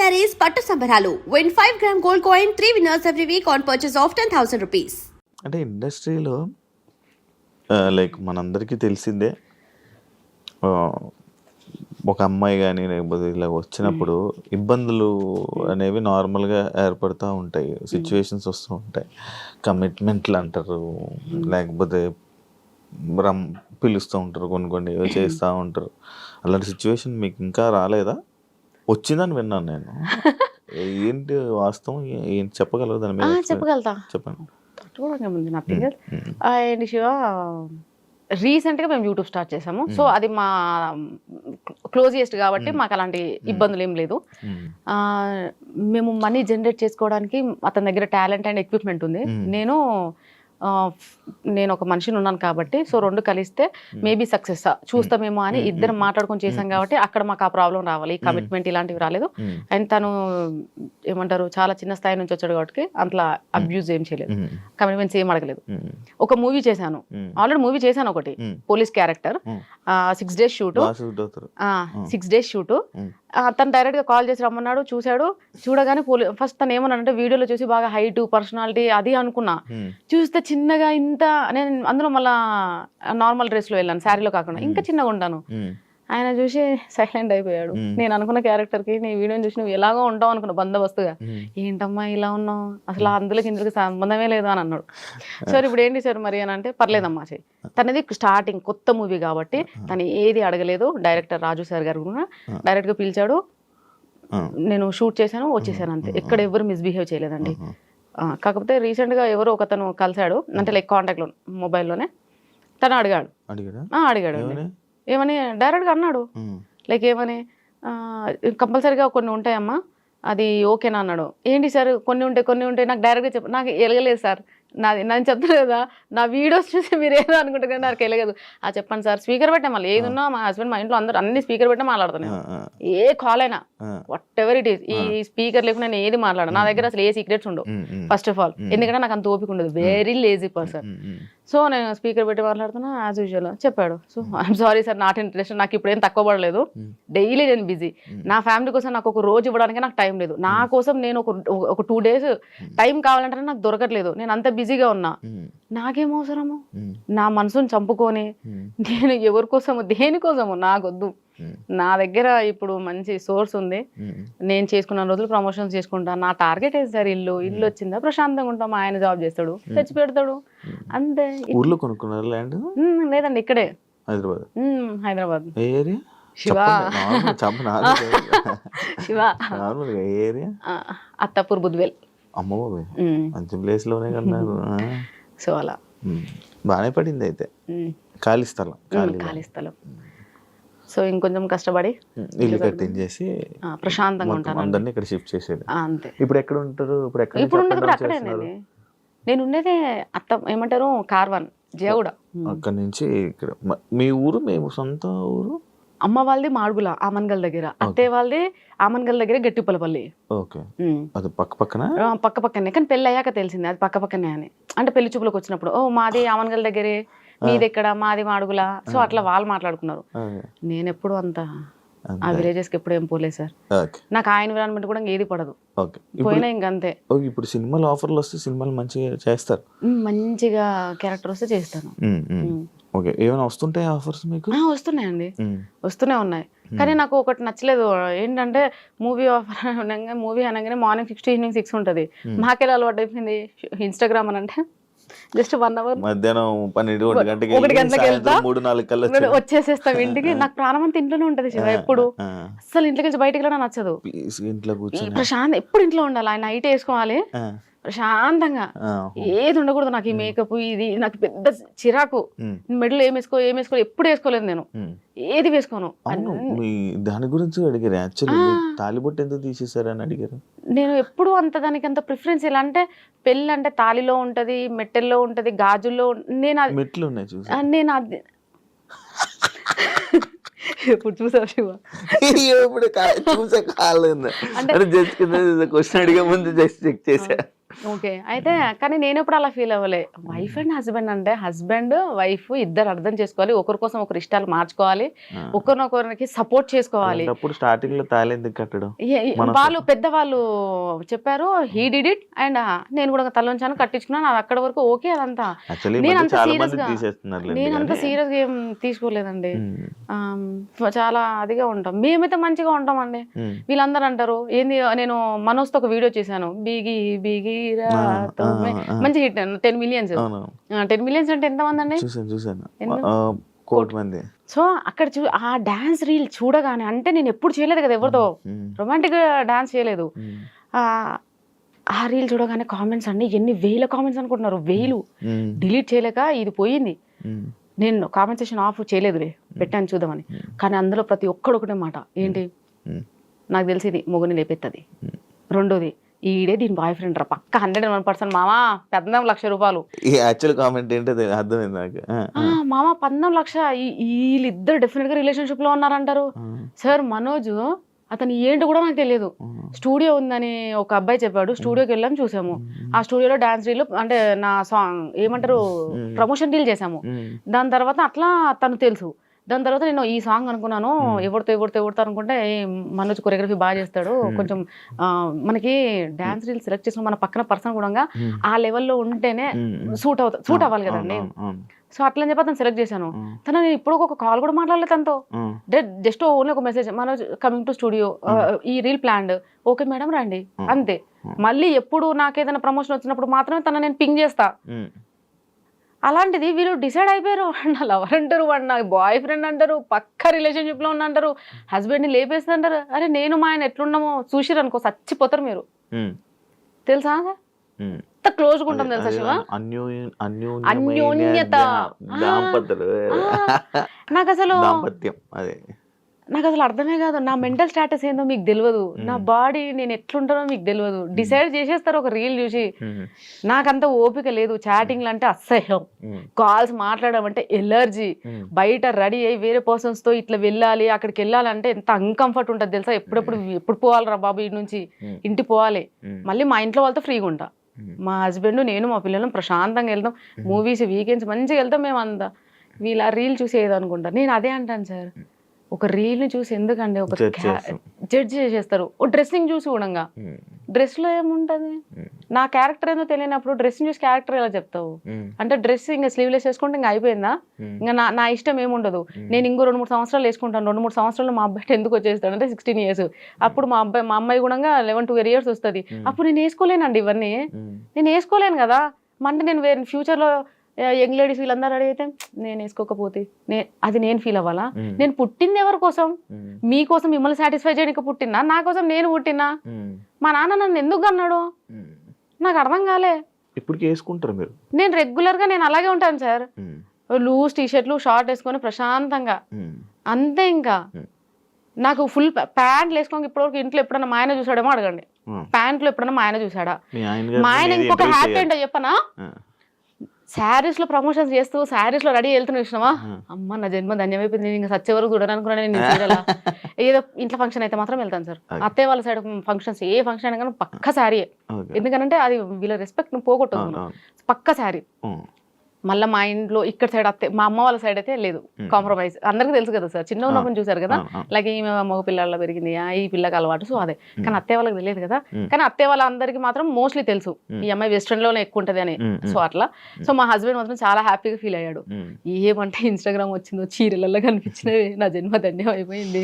sarees పట్టు సంబరాలు. Win 5 gram gold coin, 3 winners every week on purchase of 10,000 rupees. అంటే ఇండస్ట్రీలో లైక్ మనందరికీ తెలిసిందే ఒక అమ్మాయి కానీ లేకపోతే ఇలా వచ్చినప్పుడు ఇబ్బందులు అనేవి నార్మల్గా ఏర్పడుతూ ఉంటాయి, సిచ్యువేషన్స్ వస్తూ ఉంటాయి. కమిట్మెంట్లు అంటారు, లేకపోతే పిలుస్తూ ఉంటారు, కొన్ని ఏవో చేస్తూ ఉంటారు. అలాంటి సిచ్యువేషన్ మీకు ఇంకా రాలేదా? వచ్చిందని విన్నాను నేను. ఏంటి వాస్తవం, ఏంటి చెప్పగలరు దాని మీద? చెప్పగలుగుతా, చెప్పండి. అండ్ శివ రీసెంట్గా మేము యూట్యూబ్ స్టార్ట్ చేసాము. సో అది మా క్లోజియెస్ట్ కాబట్టి మాకు అలాంటి ఇబ్బందులు ఏం లేదు. మేము మనీ జనరేట్ చేసుకోవడానికి అతని దగ్గర టాలెంట్ అండ్ ఎక్విప్మెంట్ ఉంది. నేను ఒక మనిషిని ఉన్నాను కాబట్టి సో రెండు కలిస్తే మేబీ సక్సెస్ చూస్తామేమో అని ఇద్దరు మాట్లాడుకొని చేశాం కాబట్టి అక్కడ మాకు ఆ ప్రాబ్లం రావాలి. కమిట్మెంట్ ఇలాంటివి రాలేదు. అండ్ తను ఏమంటారు చాలా చిన్న స్థాయి నుంచి వచ్చాడు కాబట్టి అంతలా అబ్యూజ్ ఏం చేయలేదు, కమిట్మెంట్స్ ఏం అడగలేదు. ఒక మూవీ చేశాను, ఆల్రెడీ మూవీ చేశాను ఒకటి, police character. 6 days shoot, 6 days shoot. తను డైరెక్ట్ గా కాల్ చేసి రమ్మన్నాడు, చూశాడు. చూడగానే ఫస్ట్ తను ఏమన్నాడంటే వీడియోలో చూసి బాగా హైట్ పర్సనాలిటీ అది అనుకున్నా, చూస్తే చిన్నగా ఇంత. నేను అందులో మళ్ళా నార్మల్ డ్రెస్ లో వెళ్ళాను, శారీలో కాకుండా ఇంకా చిన్నగా ఉంటాను. ఆయన చూసి సైలెంట్ అయిపోయాడు. నేను అనుకున్న క్యారెక్టర్ కి నీ వీడియోని చూసి నువ్వు ఎలాగో ఉంటావు అనుకున్నా బందోబస్తుగా. ఏంటమ్మా ఇలా ఉన్నావు, అసలు అందులోకి ఇందులోకి సంబంధమే లేదు అని అన్నాడు. సార్ ఇప్పుడు ఏంటి సార్ మరి అని అంటే, పర్లేదమ్మా చెయ్యి. తనది స్టార్టింగ్ కొత్త మూవీ కాబట్టి తను ఏది అడగలేదు. డైరెక్టర్ రాజు సార్ గారు కూడా డైరెక్ట్ గా పిలిచాడు, నేను షూట్ చేశాను, వచ్చేసాను అంతే. ఎక్కడ ఎవరు మిస్బిహేవ్ చేయలేదండి. కాకపోతే రీసెంట్ గా ఎవరో ఒకతను కలిశాడు, అంటే లైక్ కాంటాక్ట్ లో మొబైల్లోనే. తను అడిగాడు ఏమని డైరెక్ట్గా అన్నాడు. లైక్ ఏమని, కంపల్సరీగా కొన్ని ఉంటాయమ్మా, అది ఓకేనా అన్నాడు. ఏంటి సార్ కొన్ని ఉంటాయి నాకు డైరెక్ట్గా చెప్పు. నాకు ఎలగలేదు సార్, నేను చెప్తాను కదా, నా వీడియోస్ చూసి మీరు ఏదో అనుకుంటారు కానీ నాకు ఎలగదు. చెప్పండి సార్, స్పీకర్ పెట్టా. మళ్ళీ ఏది ఉన్నా మా హస్బెండ్ మా ఇంట్లో అందరూ అన్ని స్పీకర్ పెట్టా మాట్లాడుతాను. ఏ కాల్ అయినా వాట్ ఎవర్ ఇట్ ఈస్, ఈ స్పీకర్ లేకుండా నేను ఏది మాట్లాడాను. నా దగ్గర అసలు ఏ సీక్రెట్స్ ఉండవు ఫస్ట్ ఆఫ్ ఆల్, ఎందుకంటే నాకు అంత ఓపిక ఉండదు, వెరీ లేజీ పర్సన్. సో నేను స్పీకర్ పెట్టి మాట్లాడుతున్నా యాజ్ యూజువల్. చెప్పాడు, so I'm sorry sir, not interest, నాకు ఇప్పుడు ఏం తక్కువ పడలేదు, డైలీ నేను బిజీ. నా ఫ్యామిలీ కోసం నాకు ఒక రోజు ఇవ్వడానికి నాకు టైం లేదు. నా కోసం నేను ఒక 2 days టైం కావాలంటే నాకు దొరకట్లేదు. నేను అంత బిజీగా ఉన్నా. నాకేం అవసరము నా మనసుని చంపుకొని నేను ఎవరి కోసము దేనికోసము నాకొద్దు. నా దగ్గర ఇప్పుడు మంచి సోర్స్ ఉంది, నేను చేసుకున్న రోజులు ప్రమోషన్స్ చేసుకుంటా. నా టార్గెట్ ఏంటి సార్, ఇల్లు వచ్చిందా ప్రశాంతంగా ఉంటాం, ఆయన జాబ్ చేస్తాడు, తెచ్చి పెడతాడు అంతే. ఊర్లో కొనుక్కున్నారు ల్యాండ్? లేదండి, ఇక్కడే హైదరాబాద్. శివ అత్తాపూర్ బుద్వేల్. అమ్మో మంచి ప్లేస్ లోనే కన్నారు. సో అలా బాగానే పడింది అయితే. ఖాళీ స్థలం. సో ఇంకొంచెం కష్టపడి ఇల్లు కట్టించేసి ప్రశాంతంగా ఉంటాను. అందరినీ ఇక్కడ షిఫ్ట్ చేసేది అంతే. ఇప్పుడు ఎక్కడ ఉంటారు? ఇప్పుడు ఉండేది అక్కడే. నేను ఉండేదే ఏమంటారు కార్వాన్, జయగూడ. అక్కడ నుంచి ఇక్కడ మీ ఊరు? మేము సొంత ఊరు. అమ్మ వాళ్ళది మాడుగుల ఆమన్గల్ దగ్గర, అత్తయ్య వాళ్ళది ఆమన్గల్ దగ్గర గట్టిపల్లపల్లి. ఓకే, అది పక్క పక్కనే. కానీ పెళ్ళి అయ్యాక తెలిసింది అది పక్క పక్కనే అని. అంటే పెళ్లి చూపులకు వచ్చినప్పుడు ఓ మాది ఆమన్గల్ దగ్గరే, మీది ఎక్కడ, మాది మాడుగుల. సో అట్లా వాళ్ళు మాట్లాడుకున్నారు. నేను ఎప్పుడు అంత ఆ విలేజెస్ కి ఎప్పుడు ఏం పోలేదు సార్. నాకు ఆ ఎన్విరాన్మెంట్ కూడా ఏది పడదు, పోయినా ఇంకంతే. ఇప్పుడు సినిమాలు ఆఫర్లు వస్తే సినిమాలు మంచిగా చేస్తారు, మంచిగా క్యారెక్టర్ వస్తే చేస్తాను. ఓకే, ఏమైనా వస్తుంటాయి ఆఫర్స్ మీకు? వస్తున్నాయండి, వస్తూనే ఉన్నాయి. కానీ నాకు ఒకటి నచ్చలేదు ఏంటంటే, మూవీ ఆఫర్ అనగానే మార్నింగ్ 6 to evening 6 ఉంటుంది. మాకెలా అలవాటు అయిపోయింది ఇన్స్టాగ్రామ్ అని అంటే జస్ట్ 1 hour మధ్యాహ్నం 1 గంటలకి వెళ్తా, 3-4 కల్లా వచ్చేసేస్తాం ఇంటికి. నాకు ప్రాణం అంతా ఇంట్లోనే ఉంటది శివ. ఎప్పుడు అసలు ఇంట్లోకి వెళ్ళి బయటకి వెళ్ళడం నచ్చదు. ఇంట్లో కూర్చొని ప్రశాంత్ ఎప్పుడు ఇంట్లో ఉండాలి. ఆయన నైట్ వేసుకోవాలి ప్రశాంతంగా, ఏది ఉండకూడదు. నాకు ఈ మేకప్ ఇది నాకు పెద్ద చిరాకు. మెడలో ఏం వేసుకో ఎప్పుడు వేసుకోలేదు నేను, ఏది వేసుకోను. దాని గురించి అడిగారు యాక్చువల్లీ, తాలిబొట్టు ఎందుకు తీసేసారని అడిగారు. నేను ఎప్పుడు దానికి అంత ప్రిఫరెన్స్. ఎలా అంటే పెళ్ళి అంటే తాలిలో ఉంటది, మెట్టెల్లో ఉంటది, గాజుల్లో. నేను మెట్లు ఉన్నాయి చూసి నేను అది ఎప్పుడు చూసావు శివ? ఎప్పుడు చూసా కాలేదు అంటే జస్ట్ క్వశ్చన్ అడిగే ముందు జస్ట్ చెక్ చేసా. ఓకే. అయితే కానీ నేనెప్పుడు అలా ఫీల్ అవ్వలే. వైఫ్ అండ్ హస్బెండ్ అంటే హస్బెండ్, వైఫ్ ఇద్దరు అర్థం చేసుకోవాలి. ఒకరి కోసం ఒకరి ఇష్టాలు మార్చుకోవాలి. ఒకరినొకరికి సపోర్ట్ చేసుకోవాలి. అప్పుడు స్టార్టింగ్ లో తాళి ఎందుకు కట్టడం? వాళ్ళు పెద్దవాళ్ళు చెప్పారు. హీ డిడ్ ఇట్ అండ్ నేను కూడా తలొంచాను కట్టించుకున్నాను. అది అక్కడ వరకు ఓకే అదంతా. నేను అంత సీరియస్ గా ఏం తీసుకోలేదండి. చాలా అదిగా ఉంటాం. మేమైతే మంచిగా ఉంటామండి. వీళ్ళందరూ అంటారు ఏంది, నేను మనోజ్తో ఒక వీడియో చేశాను, బిగి బిగి మంచి హిట్ 10 millions. 10 millions అంటే ఎంతమంది అండి? సో అక్కడ ఆ డాన్స్ రీల్ చూడగానే, అంటే నేను ఎప్పుడు చేయలేదు కదా ఎవరితో రొమాంటిక్ డాన్స్ చేయలేదు. ఆ రీల్ చూడగానే కామెంట్స్ అండి ఎన్ని వేల కామెంట్స్ అనుకుంటున్నారు, వేలు. డిలీట్ చేయలేక ఇది పోయింది. నేను కామెంట్ సెక్షన్ ఆఫ్ చేయలేదులే, పెట్టాను చూద్దామని. కానీ అందులో ప్రతి ఒక్కడు ఒకటే మాట ఏంటి, నాకు తెలిసి ఇది మొగుని లేపెత్తది. రెండోది ఈడే దీని బాయ్ ఫ్రెండ్ రా పక్క 101%. మామా 14 లక్షల రూపాయలు. యాక్చువల్ కామెంట్ ఏంటో అర్థమైంది నాకు. మామా 14 లక్ష, వీళ్ళిద్దరు డెఫినెట్ గా రిలేషన్షిప్ లో ఉన్నారంటారు. సార్ మనోజ్ అతను ఏంటో కూడా నాకు తెలియదు. స్టూడియో ఉందని ఒక అబ్బాయి చెప్పాడు. స్టూడియోకి వెళ్ళాము, చూసాము. ఆ స్టూడియోలో డాన్స్ రీల్ అంటే నా సాంగ్ ఏమంటారు ప్రమోషన్ రీల్ చేసాము. దాని తర్వాత అట్లా తను తెలుసు. దాని తర్వాత నేను ఈ సాంగ్ అనుకున్నాను, ఎవరితో అనుకుంటే మనోజ్ కొరియోగ్రఫీ బాగా చేస్తాడు, కొంచెం మనకి డాన్స్ రీల్ సెలెక్ట్ చేసిన మన పక్కన పర్సన్ కూడా ఆ లెవెల్లో ఉంటేనే సూట్ అవ్వాలి కదండి. సో అట్లని చెప్పి అతను సెలెక్ట్ చేశాను. తను నేను ఇప్పుడు ఒక కాల్ కూడా మాట్లాడలేదు తనతో. జస్ట్ ఓన్లీ ఒక message, Manoj coming to studio, ఈ రీల్ ప్లాన్డ్, ఓకే మేడం రండి, అంతే. మళ్ళీ ఎప్పుడు నాకేదైనా ప్రమోషన్ వచ్చినప్పుడు మాత్రమే తన నేను పింగ్ చేస్తా. అలాంటిది వీళ్ళు డిసైడ్ అయిపోయారు. నా లవర్ అంటారు, వాడు నా బాయ్ ఫ్రెండ్ అంటారు, పక్క రిలేషన్షిప్ లో ఉన్నా అంటారు, హస్బెండ్ ని లేపేస్తా అంటారు. అరే నేను మా ఆయన ఎట్లున్నామో చూసిరు అనుకో చచ్చిపోతారు మీరు. తెలుసా ఎంత క్లోజ్ గా ఉంటాం తెలుసా శివ, అన్యోన్యత. నాకు అసలు అర్థమే కాదు. నా మెంటల్ స్టేటస్ ఏందో మీకు తెలియదు, నా బాడీ నేను ఎట్లుంటానో మీకు తెలియదు. డిసైడ్ చేసేస్తారు ఒక రీల్ చూసి. నాకంత ఓపిక లేదు. చాటింగ్లు అంటే అసహ్యం, కాల్స్ మాట్లాడడం అంటే ఎలర్జీ. బయట రెడీ అయ్యి వేరే పర్సన్స్ తో ఇట్లా వెళ్ళాలి, అక్కడికి వెళ్ళాలంటే ఎంత అన్కంఫర్ట్ ఉంటుంది తెలుసా. ఎప్పుడు పోవాలరా బాబు ఇంటి నుంచి, ఇంటికి పోవాలి. మళ్ళీ మా ఇంట్లో వాళ్ళతో ఫ్రీగా ఉంటా. మా హస్బెండ్ నేను మా పిల్లలు ప్రశాంతంగా వెళ్తాం. మూవీస్ వీకెండ్స్ మంచిగా వెళ్తాం మేము అంతా. వీళ్ళు ఆ రీల్ చూసి ఏదనుకుంటా. నేను అదే అంటాను సార్, ఒక రీల్ ని చూసి ఎందుకండి ఒక జడ్జ్ చేసేస్తారు. ఓ డ్రెస్సింగ్ చూసి కూడా, డ్రెస్ లో ఏముంటది, నా క్యారెక్టర్ ఏదో తెలియనప్పుడు డ్రెస్సింగ్ చూసి క్యారెక్టర్ ఎలా చెప్తావు? అంటే డ్రెస్ ఇంకా స్లీవ్లెస్ వేసుకుంటే ఇంకా అయిపోయిందా? ఇంకా నా ఇష్టం ఏముండదు. నేను ఇంకో 2-3 సంవత్సరాలు వేసుకుంటాను. 2-3 సంవత్సరాలు మా అబ్బాయి ఎందుకు వచ్చేస్తాడు అంటే 16 years. అప్పుడు మా అమ్మాయి కూడా 11-12 years వస్తుంది. అప్పుడు నేను వేసుకోలేనండి ఇవన్నీ. నేను వేసుకోలేను కదా. అంటే నేను వేరే ఫ్యూచర్ లో యంగ్ లేడీస్ వీళ్ళందరూ అడిగితే నేను వేసుకోకపోతే అది నేను ఫీల్ అవ్వాలా? నేను పుట్టింది ఎవరి కోసం? మీకోసం, మిమ్మల్ని సాటిస్ఫై చేయడానికి పుట్టినా, నా కోసం నేను పుట్టినా? మా నాన్న నన్ను ఎందుకు అన్నాడు నాకు అర్థం కాలే. ఇప్పుడు వేసుకుంటారు మీరు? నేను రెగ్యులర్ గా నేను అలాగే ఉంటాను సార్. లూజ్ టీషర్ట్లు షార్ట్ వేసుకొని ప్రశాంతంగా అంతే. ఇంకా నాకు ఫుల్ ప్యాంట్లు వేసుకోక ఇప్పటివరకు ఇంట్లో ఎప్పుడన్నా మా ఆయన చూసాడేమో అడగండి. ప్యాంట్లు ఎప్పుడన్నా మా ఆయన చూసాడా? మా ఆయన ఇంకొక హ్యాపీ ఏంటో చెప్పనా, శారీస్ లో ప్రమోషన్స్ చేస్తూ శారీస్ లో రెడీ వెళ్తున్నా చూసినావా, అమ్మ నా జన్మ ధన్యమైపోయింది. నేను ఇంకా సచ్చే వరకు చూడాలనుకున్నాను. నేను సీరియల్ ఏదో ఇంట్లో ఫంక్షన్ అయితే మాత్రం వెళ్తాను సార్. అత్తయ్య వాళ్ళ సైడ్ ఫంక్షన్స్ ఏ ఫంక్షన్ అయినా కానీ పక్క శారీ. ఎందుకంటే అది వీళ్ళ రెస్పెక్ట్ పక్కన పక్క శారీ. మళ్ళీ మా ఇంట్లో ఇక్కడ సైడ్ మా అమ్మ వాళ్ళ సైడ్ అయితే లేదు కాంప్రమైజ్. అందరికీ తెలుసు కదా సార్, చిన్న ఉన్నప్పుడు చూసారు కదా, లైక్ ఈమె మగ పిల్లల్లో పెరిగింది, ఈ పిల్లకి అలవాటు, సో అదే. కానీ అత్తయ్య వాళ్ళకి తెలియదు కదా. కానీ అత్తయ్య వాళ్ళందరికీ మాత్రం మోస్ట్లీ తెలుసు ఈ అమ్మాయి వెస్ట్రన్ లోనే ఎక్కువ ఉంటది అని. సో అట్లా. సో మా హస్బెండ్ మాత్రం చాలా హ్యాపీగా ఫీల్ అయ్యాడు. ఏమంటే ఇన్స్టాగ్రామ్ వచ్చిందో చీరలలో కనిపించినవి, నా జన్మ ధన్యం అయిపోయింది.